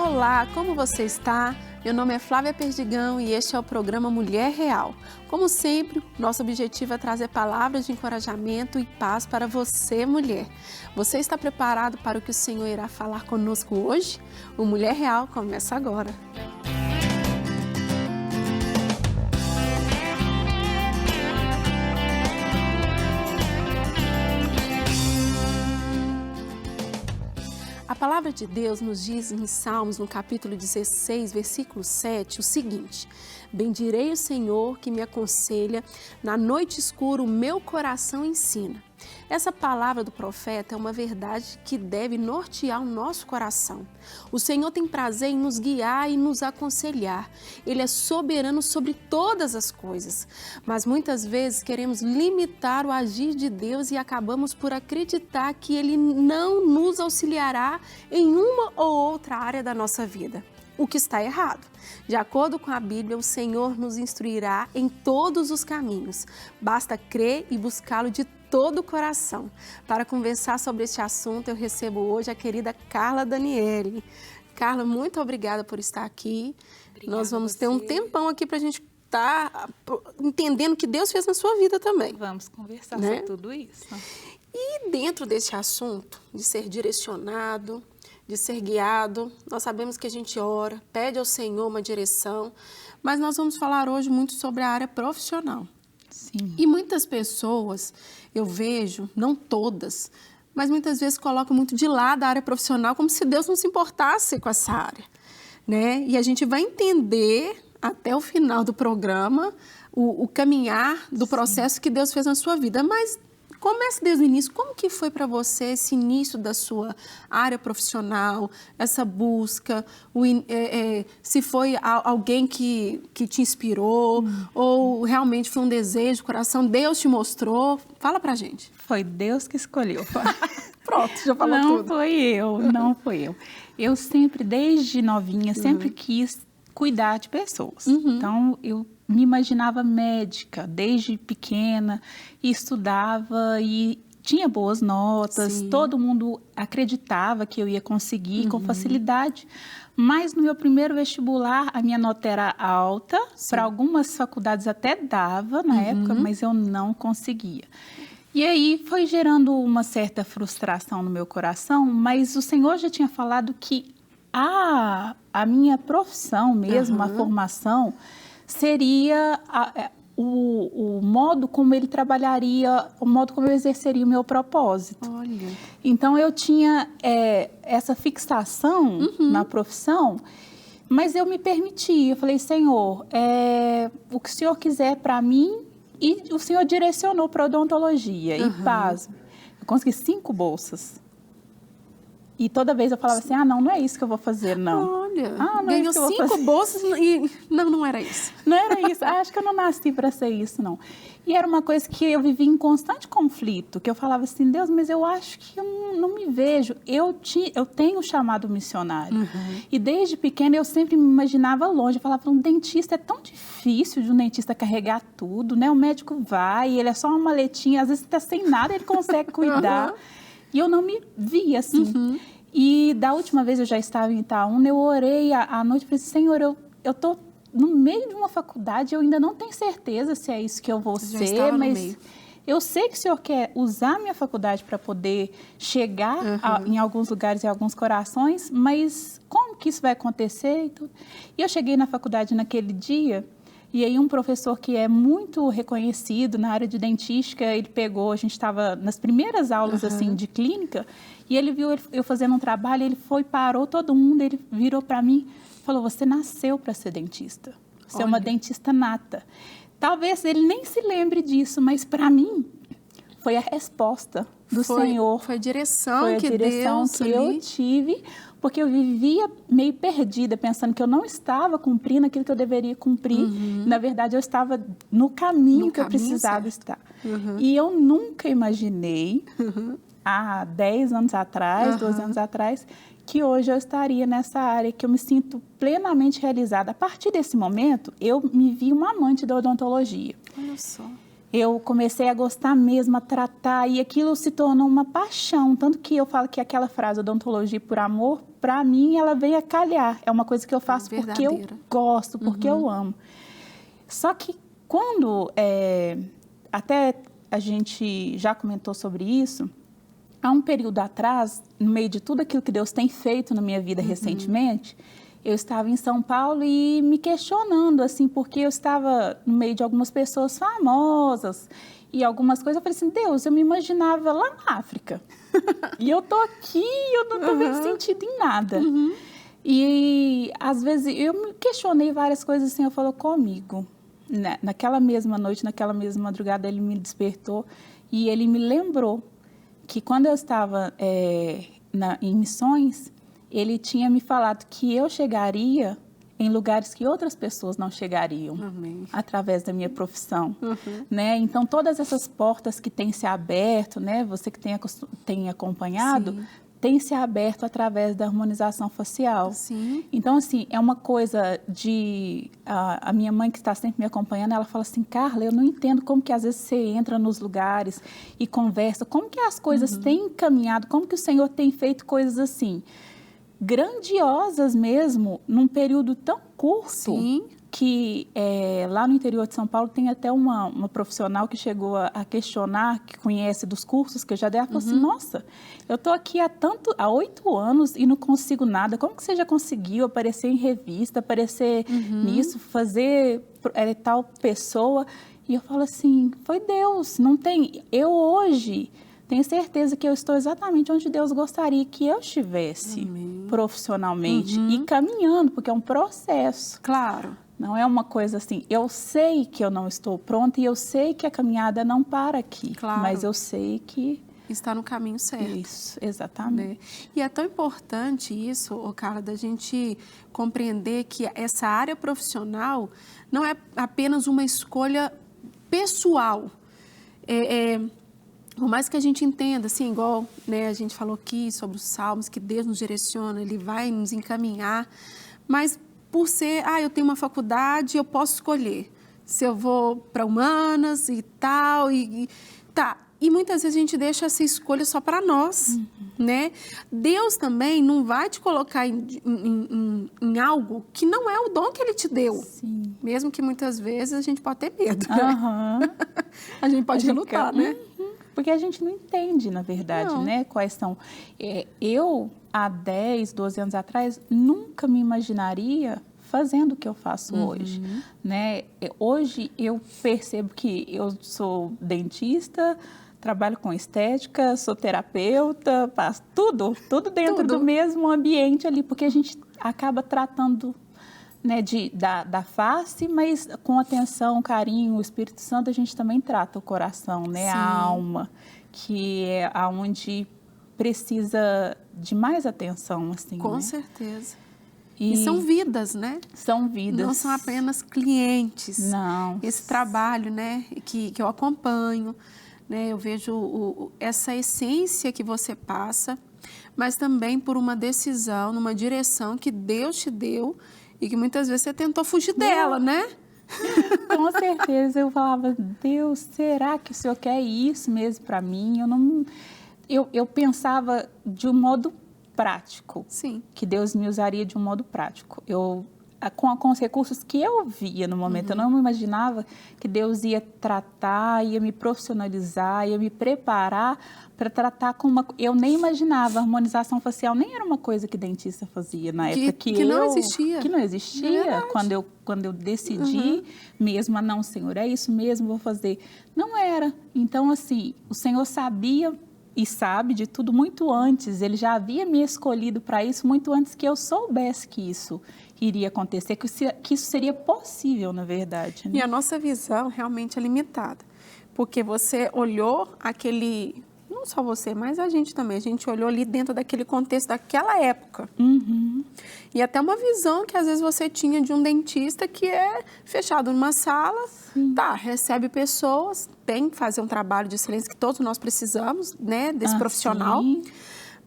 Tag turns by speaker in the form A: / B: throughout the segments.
A: Olá, como você está? Meu nome é Flávia Perdigão e este é o programa Mulher Real. Como sempre, nosso objetivo é trazer palavras de encorajamento e paz para você, mulher. Você está preparado para o que o Senhor irá falar conosco hoje? O Mulher Real começa agora. A palavra de Deus nos diz em Salmos, no capítulo 16, versículo 7, o seguinte: bendirei o Senhor que me aconselha, na noite escura o meu coração ensina. Essa palavra do profeta é uma verdade que deve nortear o nosso coração. O Senhor tem prazer em nos guiar e nos aconselhar. Ele é soberano sobre todas as coisas. Mas muitas vezes queremos limitar o agir de Deus e acabamos por acreditar que Ele não nos auxiliará em uma ou outra área da nossa vida. O que está errado. De acordo com a Bíblia, o Senhor nos instruirá em todos os caminhos. Basta crer e buscá-lo de todo o coração. Para conversar sobre este assunto, eu recebo hoje a querida Carla Daniele. Carla, muito obrigada por estar aqui. Obrigada. Nós vamos ter um tempão aqui para a gente estar entendendo o que Deus fez na sua vida também.
B: Vamos conversar sobre tudo isso.
A: E dentro desse assunto de ser direcionado, de ser guiado, nós sabemos que a gente ora, pede ao Senhor uma direção, mas nós vamos falar hoje muito sobre a área profissional.
B: Sim.
A: E muitas pessoas, eu vejo, não todas, mas muitas vezes colocam muito de lado a área profissional como se Deus não se importasse com essa área, né? E a gente vai entender até o final do programa o caminhar do processo que Deus fez na sua vida, mas comece desde o início. Como que foi para você esse início da sua área profissional, essa busca, se foi alguém que te inspirou ou realmente foi um desejo, coração, Deus te mostrou? Fala pra gente.
B: Foi Deus que escolheu.
A: Pronto, já falou
B: não
A: tudo.
B: Não foi eu. Eu sempre, desde novinha, sempre quis cuidar de pessoas. Então, eu me imaginava médica desde pequena e estudava e tinha boas notas. Sim. Todo mundo acreditava que eu ia conseguir com facilidade. Mas no meu primeiro vestibular a minha nota era alta, para algumas faculdades até dava na época, mas eu não conseguia. E aí foi gerando uma certa frustração no meu coração, mas o Senhor já tinha falado que a minha profissão mesmo, a formação, seria o modo como ele trabalharia, o modo como eu exerceria o meu propósito.
A: Olha.
B: Então, eu tinha essa fixação na profissão, mas eu me permiti. Eu falei, Senhor, o que o Senhor quiser para mim, e o Senhor direcionou para a odontologia. E pasme, eu consegui 5 bolsas. E toda vez eu falava assim, não é isso que eu vou fazer, não.
A: Olha,
B: ganhou
A: 5 bolsas e não era isso.
B: Não era isso, acho que eu não nasci para ser isso, não. E era uma coisa que eu vivia em constante conflito, que eu falava assim, Deus, mas eu acho que eu não me vejo. Eu tenho um chamado missionário. E desde pequena eu sempre me imaginava longe. Eu falava, um dentista é tão difícil de um dentista carregar tudo, né? O médico vai, ele é só uma maletinha, às vezes está sem nada, ele consegue cuidar. E eu não me via assim. E da última vez eu já estava em Itaúna, eu orei à noite e falei, Senhor, eu estou no meio de uma faculdade, eu ainda não tenho certeza se é isso que eu vou ser, mas eu sei que o Senhor quer usar a minha faculdade para poder chegar em alguns lugares e alguns corações, mas como que isso vai acontecer? E tudo. E eu cheguei na faculdade naquele dia. E aí um professor que é muito reconhecido na área de dentística, ele pegou, a gente estava nas primeiras aulas assim de clínica, e ele viu eu fazendo um trabalho, ele parou todo mundo, ele virou para mim e falou, você nasceu para ser dentista, você é uma dentista nata. Talvez ele nem se lembre disso, mas para mim foi a resposta do Senhor.
A: Foi a direção que Deus
B: eu tive, porque eu vivia meio perdida, pensando que eu não estava cumprindo aquilo que eu deveria cumprir. Na verdade, eu estava no caminho que eu precisava estar. E eu nunca imaginei, há 10 anos atrás, 12 anos atrás, que hoje eu estaria nessa área, que eu me sinto plenamente realizada. A partir desse momento, eu me vi uma amante da odontologia.
A: Olha só.
B: eu comecei a gostar mesmo, a tratar, e aquilo se tornou uma paixão. Tanto que eu falo que aquela frase, odontologia por amor, para mim, ela vem a calhar. É uma coisa que eu faço porque eu gosto, porque eu amo. Só que quando, até a gente já comentou sobre isso, há um período atrás, no meio de tudo aquilo que Deus tem feito na minha vida recentemente, eu estava em São Paulo e me questionando, assim, porque eu estava no meio de algumas pessoas famosas e algumas coisas. Eu falei assim, Deus, eu me imaginava lá na África. E eu tô aqui, eu não tô vendo sentido em nada. E, às vezes, eu me questionei várias coisas assim, eu falou comigo. Naquela mesma noite, naquela mesma madrugada, ele me despertou e ele me lembrou que quando eu estava em missões, ele tinha me falado que eu chegaria em lugares que outras pessoas não chegariam. Amém. Através da minha profissão, né? Então, todas essas portas que têm se aberto, né? Você que tem acompanhado, sim, tem se aberto através da harmonização facial. Sim. Então, assim, é uma coisa de... A minha mãe, que está sempre me acompanhando, ela fala assim, Carla, eu não entendo como que às vezes você entra nos lugares e conversa, como que as coisas têm caminhado, como que o Senhor tem feito coisas assim, grandiosas mesmo, num período tão curto. Sim. Que lá no interior de São Paulo tem até uma profissional que chegou a questionar, que conhece dos cursos que eu já dei, ela falou assim, nossa, eu estou aqui há 8 anos e não consigo nada, como que você já conseguiu aparecer em revista, aparecer nisso, fazer tal pessoa? E eu falo assim, foi Deus, não tem... Eu hoje... Tenho certeza que eu estou exatamente onde Deus gostaria que eu estivesse. Amém. Profissionalmente e caminhando, porque é um processo. Claro. Não é uma coisa assim, eu sei que eu não estou pronta e eu sei que a caminhada não para aqui. Claro. Mas eu sei que...
A: Está no caminho certo.
B: Isso, exatamente.
A: Né? E é tão importante isso, Carla, da gente compreender que essa área profissional não é apenas uma escolha pessoal. Por mais que a gente entenda, assim, igual, né, a gente falou aqui sobre os salmos, que Deus nos direciona, Ele vai nos encaminhar, mas por ser, eu tenho uma faculdade, eu posso escolher se eu vou para humanas e tal, tá. E muitas vezes a gente deixa essa escolha só para nós, né? Deus também não vai te colocar em algo que não é o dom que Ele te deu. Sim. Mesmo que muitas vezes a gente pode ter medo, né? A gente pode relutar, né?
B: Porque a gente não entende, na verdade, né? Quais são... Eu, há 10, 12 anos atrás, nunca me imaginaria fazendo o que eu faço hoje, né? Hoje eu percebo que eu sou dentista, trabalho com estética, sou terapeuta, faço tudo dentro do mesmo ambiente ali, porque a gente acaba tratando, né, da face, mas com atenção, carinho, o Espírito Santo a gente também trata o coração, né, a alma, que é aonde precisa de mais atenção, assim,
A: com
B: né?
A: certeza. E são vidas, né?
B: São vidas.
A: Não são apenas clientes.
B: Não.
A: Esse trabalho, né, que eu acompanho, né, eu vejo essa essência que você passa, mas também por uma decisão, numa direção que Deus te deu e que muitas vezes você tentou fugir dela, né?
B: Com certeza, eu falava, Deus, será que o Senhor quer isso mesmo para mim? Eu pensava de um modo prático. Sim. Que Deus me usaria de um modo prático. Com os recursos que eu via no momento, eu não me imaginava que Deus ia tratar, ia me profissionalizar, ia me preparar para tratar com uma... Eu nem imaginava, a harmonização facial nem era uma coisa que dentista fazia na época
A: que não existia.
B: Que não existia, quando eu decidi mesmo, não, Senhor, é isso mesmo, vou fazer. Não era. Então, assim, o Senhor sabia e sabe de tudo muito antes, Ele já havia me escolhido para isso muito antes que eu soubesse que isso iria acontecer, que isso seria possível, na verdade. Né?
A: E a nossa visão realmente é limitada, porque você olhou aquele, não só você, mas a gente também, a gente olhou ali dentro daquele contexto daquela época. E até uma visão que às vezes você tinha de um dentista que é fechado numa sala, recebe pessoas, tem que fazer um trabalho de excelência que todos nós precisamos, né, desse profissional. Sim.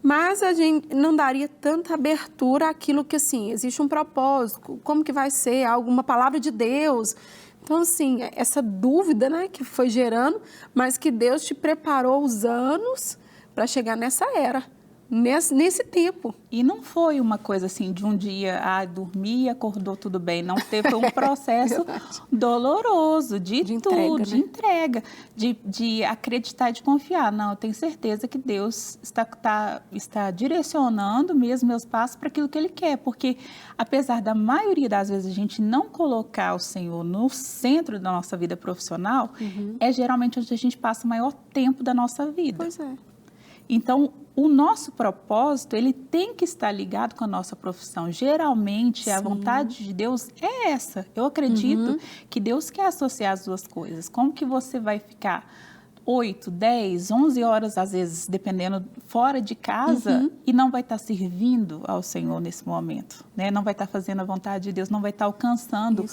A: Mas a gente não daria tanta abertura àquilo que, assim, existe um propósito, como que vai ser, alguma palavra de Deus, Então, assim, essa dúvida, né, que foi gerando, mas que Deus te preparou os anos para chegar nessa era, nesse tempo.
B: E não foi uma coisa assim de um dia, dormi e acordou tudo bem. Não teve, foi um processo doloroso de tudo, de entrega, de acreditar e de confiar. Não, eu tenho certeza que Deus está direcionando mesmo meus passos para aquilo que Ele quer. Porque apesar da maioria das vezes a gente não colocar o Senhor no centro da nossa vida profissional, é geralmente onde a gente passa o maior tempo da nossa vida.
A: Pois é.
B: Então, o nosso propósito, ele tem que estar ligado com a nossa profissão. Geralmente, a vontade de Deus é essa. Eu acredito que Deus quer associar as duas coisas. Como que você vai ficar 8, 10, 11 horas, às vezes, dependendo, fora de casa e não vai estar servindo ao Senhor nesse momento, né? Não vai estar fazendo a vontade de Deus, não vai estar alcançando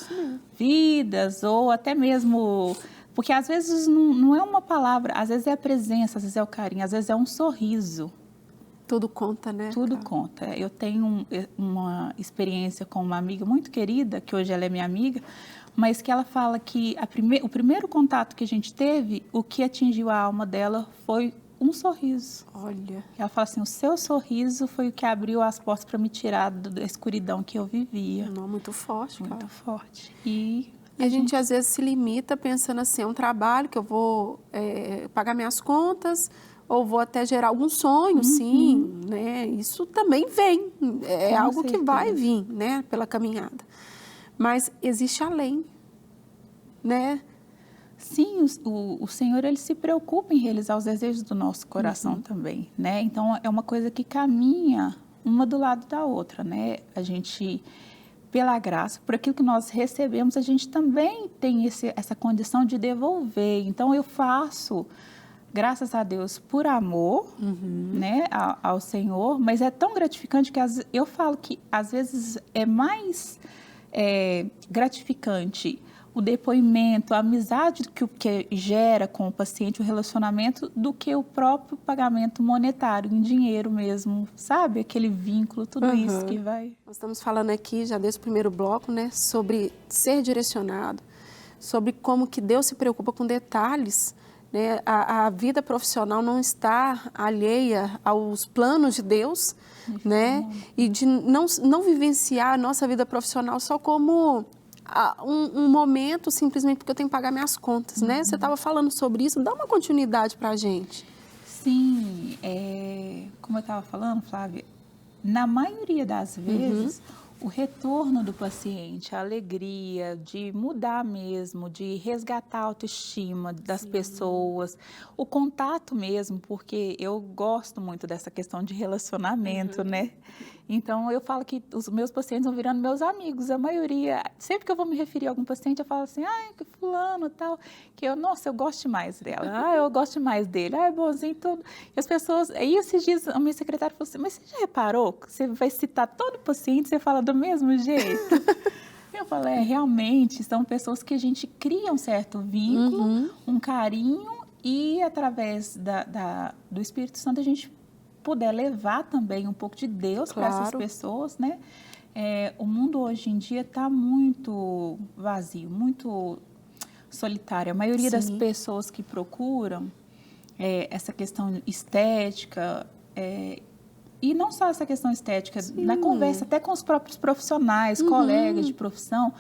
B: vidas ou até mesmo... Porque às vezes não é uma palavra, às vezes é a presença, às vezes é o carinho, às vezes é um sorriso.
A: Tudo conta, né?
B: Tudo conta. Eu tenho uma experiência com uma amiga muito querida, que hoje ela é minha amiga, mas que ela fala que o primeiro contato que a gente teve, o que atingiu a alma dela foi um sorriso.
A: Olha.
B: Ela fala assim, o seu sorriso foi o que abriu as portas para me tirar da escuridão que eu vivia.
A: Não, muito forte,
B: muito forte.
A: E a gente às vezes se limita pensando assim, é um trabalho que eu vou pagar minhas contas ou vou até gerar algum sonho, sim, né? Isso também vem, é algo que vai vir, né, pela caminhada. Mas existe além, né?
B: Sim, o Senhor, Ele se preocupa em realizar os desejos do nosso coração também, né? Então, é uma coisa que caminha uma do lado da outra, né? A gente... Pela graça, por aquilo que nós recebemos, a gente também tem essa condição de devolver. Então, eu faço, graças a Deus, por amor, né, ao Senhor, mas é tão gratificante que eu falo que, às vezes, é mais gratificante o depoimento, a amizade que gera com o paciente, o relacionamento, do que o próprio pagamento monetário, em dinheiro mesmo, sabe? Aquele vínculo, tudo isso que vai...
A: Nós estamos falando aqui, já desde o primeiro bloco, né, sobre ser direcionado, sobre como que Deus se preocupa com detalhes, né? A vida profissional não está alheia aos planos de Deus, né? E de não vivenciar a nossa vida profissional só como... Um momento simplesmente porque eu tenho que pagar minhas contas, né? Você estava falando sobre isso, dá uma continuidade para a gente.
B: Sim, como eu estava falando, Flávia, na maioria das vezes, o retorno do paciente, a alegria de mudar mesmo, de resgatar a autoestima das pessoas, o contato mesmo, porque eu gosto muito dessa questão de relacionamento, né? Então, eu falo que os meus pacientes vão virando meus amigos, a maioria. Sempre que eu vou me referir a algum paciente, eu falo assim, que fulano tal, que nossa, eu gosto mais dela, eu gosto mais dele, é bonzinho tudo. E as pessoas, aí esses dias a minha secretária falou assim, mas você já reparou que você vai citar todo paciente, você fala do mesmo jeito? Eu falo, realmente, são pessoas que a gente cria um certo vínculo, um carinho, e através do Espírito Santo a gente puder levar também um pouco de Deus para essas pessoas, né? O mundo hoje em dia está muito vazio, muito solitário. A maioria das pessoas que procuram essa questão estética, e não só essa questão estética, na conversa até com os próprios profissionais, colegas de profissão,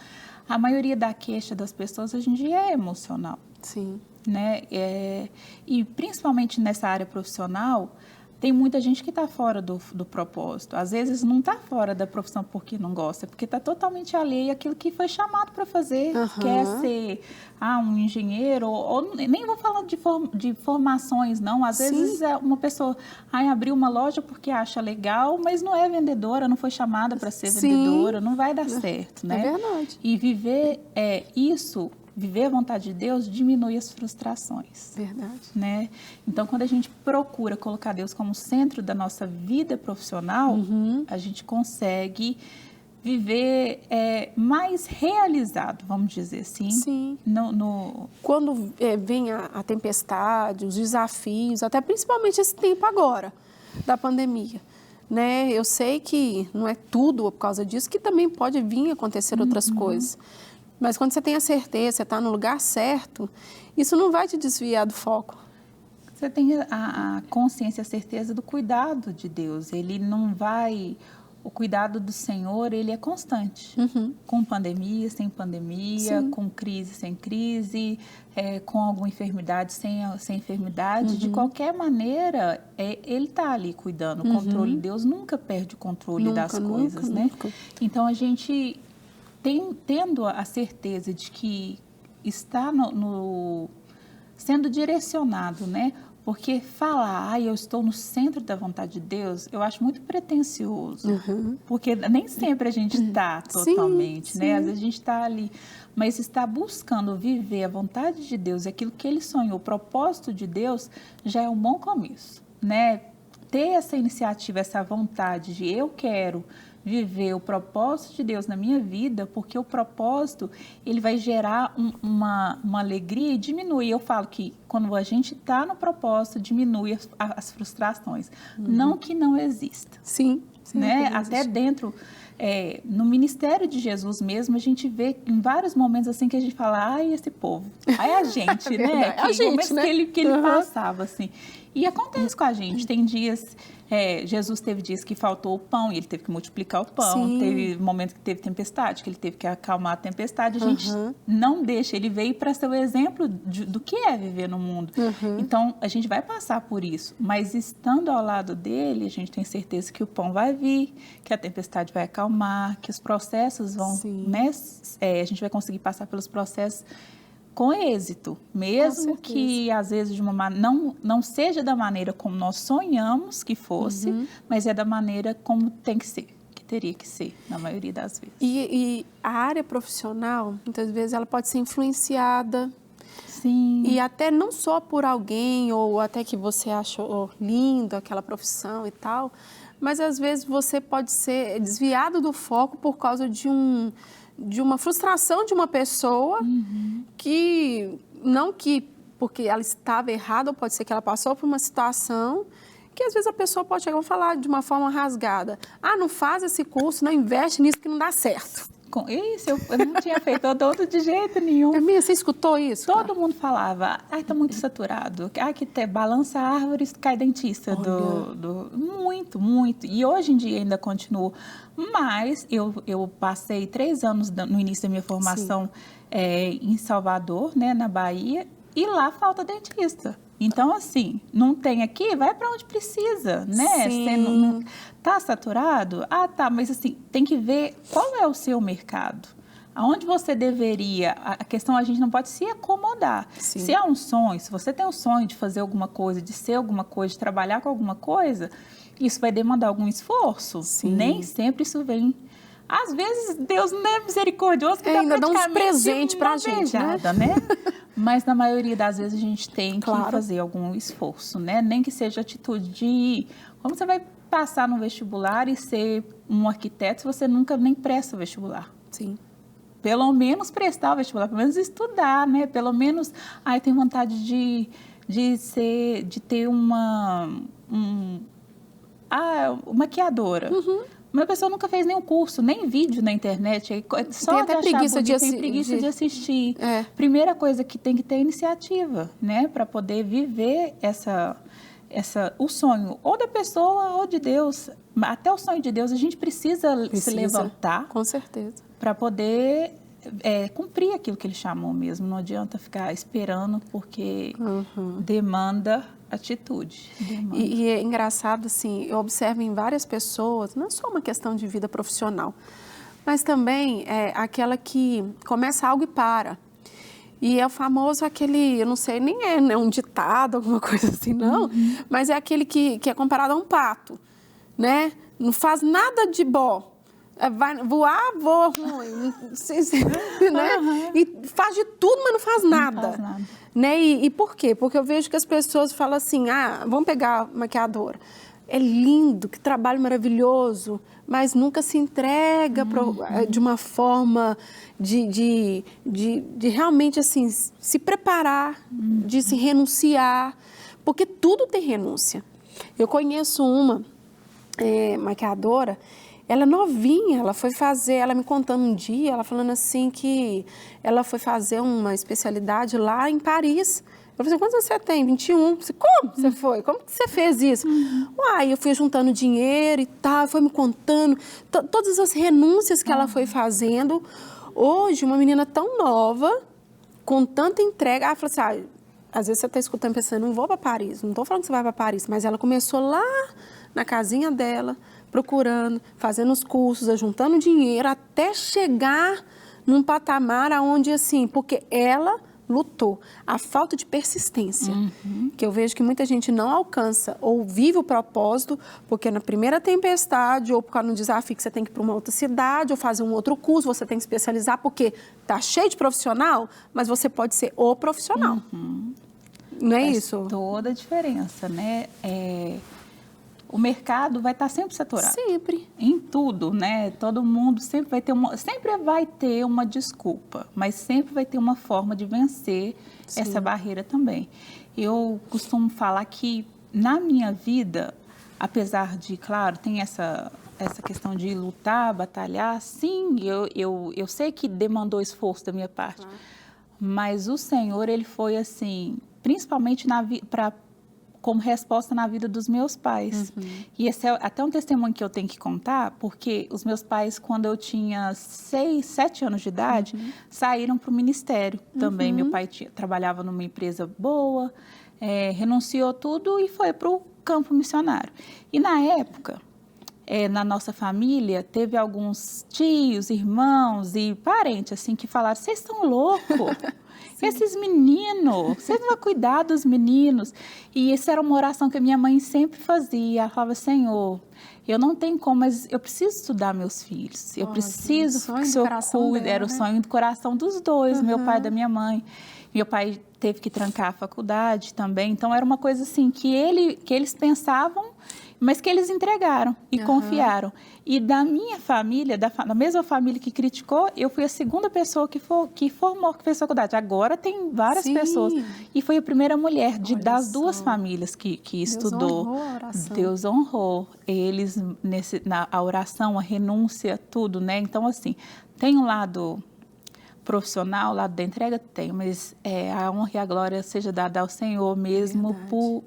B: a maioria da queixa das pessoas hoje em dia é emocional.
A: Sim.
B: Né? E principalmente nessa área profissional, tem muita gente que está fora do propósito. Às vezes não está fora da profissão porque não gosta, porque está totalmente alheio àquilo que foi chamado para fazer. Quer ser um engenheiro, ou nem vou falar de formações, não. Às vezes uma pessoa abriu uma loja porque acha legal, mas não é vendedora, não foi chamada para ser vendedora, não vai dar certo, né?
A: É verdade.
B: E viver viver a vontade de Deus diminui as frustrações.
A: Verdade.
B: Né? Então, quando a gente procura colocar Deus como centro da nossa vida profissional, a gente consegue viver mais realizado, vamos dizer assim.
A: Sim. Quando vem a tempestade, os desafios, até principalmente esse tempo agora da pandemia, né? Eu sei que não é tudo por causa disso, que também pode vir acontecer outras coisas. Mas quando você tem a certeza, você está no lugar certo, isso não vai te desviar do foco.
B: Você tem a consciência, a certeza do cuidado de Deus. Ele não vai... O cuidado do Senhor, ele é constante. Com pandemia, sem pandemia,
A: Sim.
B: com crise, sem crise, com alguma enfermidade, sem enfermidade. De qualquer maneira, ele está ali cuidando. O controle, Deus nunca perde o controle das coisas, né?
A: Nunca.
B: Então, a gente tendo a certeza de que está sendo direcionado, né? Porque falar, eu estou no centro da vontade de Deus, eu acho muito pretensioso. Porque nem sempre a gente está totalmente, né? Às vezes a gente está ali, mas está buscando viver a vontade de Deus, aquilo que ele sonhou, o propósito de Deus, já é um bom começo, né? Ter essa iniciativa, essa vontade de eu quero viver o propósito de Deus na minha vida, porque o propósito, ele vai gerar uma alegria e diminui. Eu falo que quando a gente está no propósito, diminui as frustrações. Não que não exista.
A: Sim.
B: Né? Até dentro, no ministério de Jesus mesmo, a gente vê em vários momentos assim que a gente fala, ai, esse povo, ai, a gente, né?
A: A gente, né?
B: Que ele passava, assim. E acontece com a gente, tem dias... Jesus teve dias que faltou o pão e ele teve que multiplicar o pão.
A: Sim.
B: Teve momentos que teve tempestade, que ele teve que acalmar a tempestade. A gente não deixa, ele veio para ser o exemplo do que é viver no mundo. Então, a gente vai passar por isso, mas estando ao lado dele, a gente tem certeza que o pão vai vir, que a tempestade vai acalmar, que os processos vão... Né, a gente vai conseguir passar pelos processos com êxito, mesmo que às vezes não seja da maneira como nós sonhamos que fosse, mas é da maneira como tem que ser, que teria que ser, na maioria das vezes.
A: E a área profissional, muitas vezes, ela pode ser influenciada.
B: Sim.
A: E até não só por alguém, ou até que você achou lindo aquela profissão e tal, mas às vezes você pode ser desviado do foco por causa de uma frustração de uma pessoa porque ela estava errada, ou pode ser que ela passou por uma situação que às vezes a pessoa pode chegar e falar de uma forma rasgada. Não faz esse curso, não investe nisso que não dá certo.
B: Isso, eu não tinha feito odonto de jeito nenhum.
A: Você escutou isso?
B: Todo mundo falava, tá muito saturado. Que balança árvores, cai dentista. Muito. E hoje em dia ainda continuo. Mas eu passei 3 anos no início da minha formação em Salvador, né, na Bahia, e lá falta dentista. Então, assim, não tem aqui, vai para onde precisa, né? Você não tá saturado? Tá, mas assim, tem que ver qual é o seu mercado. Aonde você deveria... A questão, a gente não pode se acomodar. Se é um sonho, se você tem um sonho de fazer alguma coisa, de ser alguma coisa, de trabalhar com alguma coisa, isso vai demandar algum esforço. Nem sempre isso vem... Às vezes, Deus não é misericordioso, que
A: ainda dá uns
B: praticamente
A: presentes pra gente,
B: né? Mas, na maioria das vezes, a gente tem que fazer algum esforço, né? Nem que seja atitude de... Como você vai passar no vestibular e ser um arquiteto se você nunca nem presta o vestibular?
A: Sim.
B: Pelo menos prestar o vestibular, pelo menos estudar, né? Pelo menos, eu tenho vontade de ter uma maquiadora. Mas a pessoa nunca fez nenhum curso, nem vídeo na internet. Só
A: tem até preguiça
B: tem preguiça de assistir. Primeira coisa que tem que ter iniciativa, né? Para poder viver o sonho, ou da pessoa ou de Deus. Até o sonho de Deus, a gente precisa se levantar.
A: Com certeza.
B: Para poder cumprir aquilo que ele chamou mesmo. Não adianta ficar esperando, porque demanda atitude.
A: E é engraçado, assim, eu observo em várias pessoas, não é só uma questão de vida profissional, mas também é aquela que começa algo e para. E é o famoso aquele, eu não sei, nem é um ditado, alguma coisa assim, não, mas é aquele que é comparado a um pato, né? Não faz nada de bom. Vai voar, voa ruim, né? E faz de tudo, mas não faz nada.
B: Não faz nada.
A: Né? E por quê? Porque eu vejo que as pessoas falam assim, vamos pegar a maquiadora. É lindo, que trabalho maravilhoso, mas nunca se entrega de uma forma de realmente assim, se preparar, de se renunciar, porque tudo tem renúncia. Eu conheço uma maquiadora. Ela novinha, ela foi fazer, ela me contando um dia, ela falando assim que ela foi fazer uma especialidade lá em Paris. Eu falei, quantos anos você tem? 21. Você, como você foi? Como que você fez isso? Uai, eu fui juntando dinheiro e tal, foi me contando todas as renúncias que ela foi fazendo. Hoje, uma menina tão nova, com tanta entrega, ela falou assim, às vezes você está escutando pensando, não vou para Paris, não estou falando que você vai para Paris, mas ela começou lá na casinha dela, procurando, fazendo os cursos, juntando dinheiro, até chegar num patamar onde, assim, porque ela lutou. A falta de persistência, que eu vejo que muita gente não alcança ou vive o propósito, porque na primeira tempestade ou por causa de um desafio que você tem que ir para uma outra cidade ou fazer um outro curso, você tem que especializar, porque tá cheio de profissional, mas você pode ser o profissional. Não é isso?
B: Faz toda a diferença, né? O mercado vai estar sempre saturado.
A: Sempre.
B: Em tudo, né? Todo mundo sempre vai ter uma desculpa, mas sempre vai ter uma forma de vencer essa barreira também. Eu costumo falar que na minha vida, apesar de, claro, tem essa questão de lutar, batalhar, sim, eu sei que demandou esforço da minha parte, mas o Senhor, Ele foi assim, principalmente como resposta na vida dos meus pais. E esse é até um testemunho que eu tenho que contar, porque os meus pais, quando eu tinha 6, 7 anos de idade, saíram para o ministério também. Meu pai trabalhava numa empresa boa, renunciou tudo e foi para o campo missionário. E na época, na nossa família, teve alguns tios, irmãos e parentes assim, que falaram, vocês estão loucos? Esses meninos, vocês não vão cuidar dos meninos. E essa era uma oração que a minha mãe sempre fazia. Ela falava, Senhor, eu não tenho como, mas eu preciso estudar meus filhos. Eu preciso que o Senhor cuide. Era o sonho do coração dos dois, meu pai e da minha mãe. Meu pai teve que trancar a faculdade também. Então, era uma coisa assim que eles pensavam, mas que eles entregaram e confiaram. E da minha família, da mesma família que criticou, eu fui a segunda pessoa que formou, que fez faculdade. Agora tem várias pessoas. E foi a primeira mulher das duas famílias que estudou.
A: Deus honrou a oração.
B: Deus honrou eles a oração, a renúncia, tudo, né? Então, assim, tem um lado profissional, o lado da entrega tem, mas a honra e a glória seja dada ao Senhor mesmo por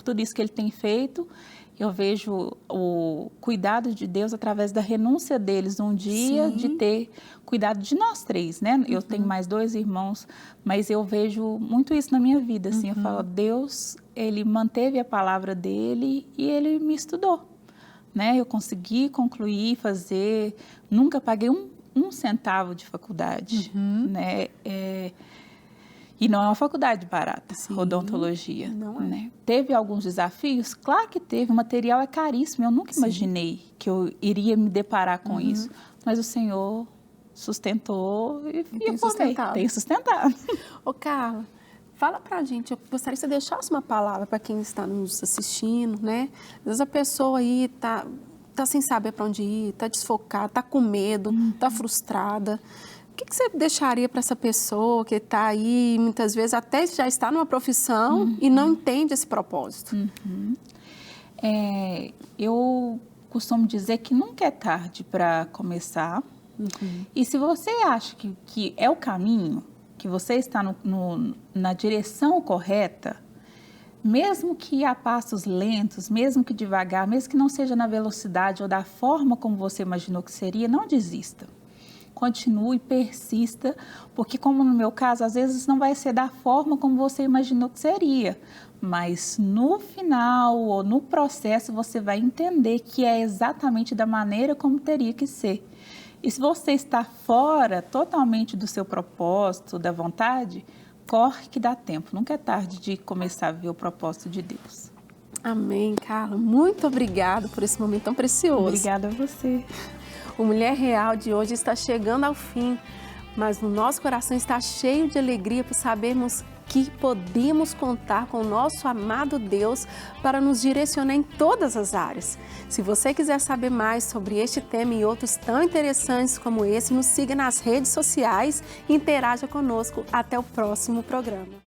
B: tudo isso que Ele tem feito. Eu vejo o cuidado de Deus através da renúncia deles um dia, de ter cuidado de nós três, né? Eu tenho mais 2 irmãos, mas eu vejo muito isso na minha vida, assim. Eu falo, Deus, Ele manteve a palavra dEle e Ele me estudou, né? Eu consegui concluir, fazer, nunca paguei um centavo de faculdade, né? E não é uma faculdade barata, odontologia.
A: Não é.
B: Né? Teve alguns desafios? Claro que teve, o material é caríssimo, eu nunca imaginei que eu iria me deparar com isso, mas o Senhor sustentou e eu formei. Tem sustentado.
A: Ô, Carla, fala pra gente, eu gostaria que você deixasse uma palavra para quem está nos assistindo, né? Às vezes a pessoa aí tá sem saber para onde ir, tá desfocada, tá com medo, tá frustrada. O que você deixaria para essa pessoa que está aí, muitas vezes até já está numa profissão e não entende esse propósito?
B: Eu costumo dizer que nunca é tarde para começar. E se você acha que é o caminho, que você está na direção correta, mesmo que a passos lentos, mesmo que devagar, mesmo que não seja na velocidade ou da forma como você imaginou que seria, não desista. Continue, persista, porque como no meu caso, às vezes não vai ser da forma como você imaginou que seria, mas no final ou no processo você vai entender que é exatamente da maneira como teria que ser. E se você está fora totalmente do seu propósito, da vontade, corre que dá tempo, nunca é tarde de começar a ver o propósito de Deus.
A: Amém, Carla. Muito obrigada por esse momento tão precioso.
B: Obrigada a você.
A: O Mulher Real de hoje está chegando ao fim, mas no nosso coração está cheio de alegria por sabermos que podemos contar com o nosso amado Deus para nos direcionar em todas as áreas. Se você quiser saber mais sobre este tema e outros tão interessantes como esse, nos siga nas redes sociais e interaja conosco. Até o próximo programa.